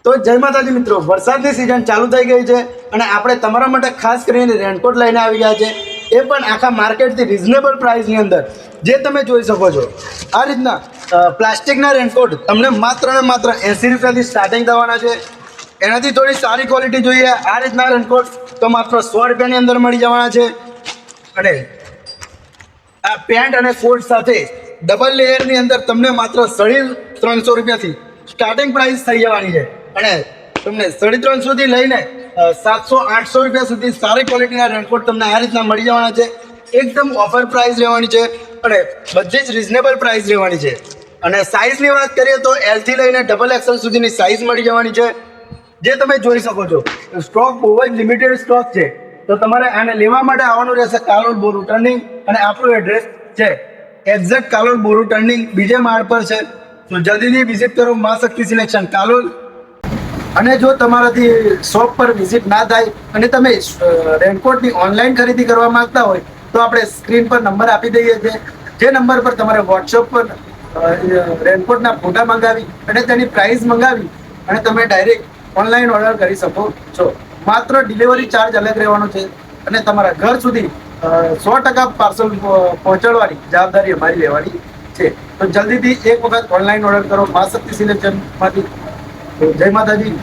તો જય માતાજી મિત્રો, વરસાદની સિઝન ચાલુ થઈ ગઈ છે અને આપણે તમારા માટે ખાસ કરીને રેનકોટ લઈને આવી ગયા છે, એ પણ આખા માર્કેટથી રિઝનેબલ પ્રાઇસની અંદર. જે તમે જોઈ શકો છો આ રીતના પ્લાસ્ટિકના રેનકોટ તમને માત્ર ને માત્ર 80 રૂપિયાથી સ્ટાર્ટિંગ થવાના છે. એનાથી થોડી સારી ક્વોલિટી જોઈએ આ રીતના રેનકોટ તો માત્ર 100 રૂપિયાની અંદર મળી જવાના છે. અને આ પેન્ટ અને કોટ સાથે ડબલ લેયરની અંદર તમને માત્ર 350 રૂપિયાથી સ્ટાર્ટિંગ પ્રાઇસ થઈ જવાની છે. અને તમને 350 થી લઈને 700-800 રૂપિયા સુધી સારી ક્વોલિટીના રેનકોટ તમને આ રીતના મળી જવાના છે. એકદમ ઓફર પ્રાઇસ રહેવાની છે અને બધી જ રિઝનેબલ પ્રાઇસ રહેવાની છે. અને સાઇઝની વાત કરીએ તો L થી લઈને XXL સુધીની સાઇઝ મળી જવાની છે. જે તમે જોઈ શકો છો સ્ટોક બહુ જ લિમિટેડ સ્ટોક છે, તો તમારે આને લેવા માટે આવવાનું રહેશે કાલોલ બોરુ ટર્નિંગ. અને આપણું એડ્રેસ છે એક્ઝેક્ટ કાલોલ બોરુ ટર્નિંગ, બીજે માળ પર છે. તો જલ્દીથી વિઝિટ કરો મા શક્તિ સિલેક્શન કાલોલ. અને જો તમારાથી શોપ પર વિઝિટ ના થાય અને તમે રેનકોટની ઓનલાઈન ખરીદી કરવા માંગતા હોય તો આપણે સ્ક્રીન પર નંબર આપી દઈએ છીએ. જે નંબર પર તમારે વોટ્સઅપ પર રેનકોટના ફોટા મંગાવી અને તેની પ્રાઇસ મંગાવી અને તમે ડાયરેક્ટ ઓનલાઈન ઓર્ડર કરી શકો છો. માત્ર ડિલિવરી ચાર્જ અલગ રહેવાનો છે અને તમારા ઘર સુધી 100% પાર્સલ પહોંચાડવાની જવાબદારી અમારી લેવાની છે. તો જલ્દીથી એક વખત ઓનલાઈન ઓર્ડર કરો મા શક્તિ સિલેક્શનમાંથી. જય માતાજી.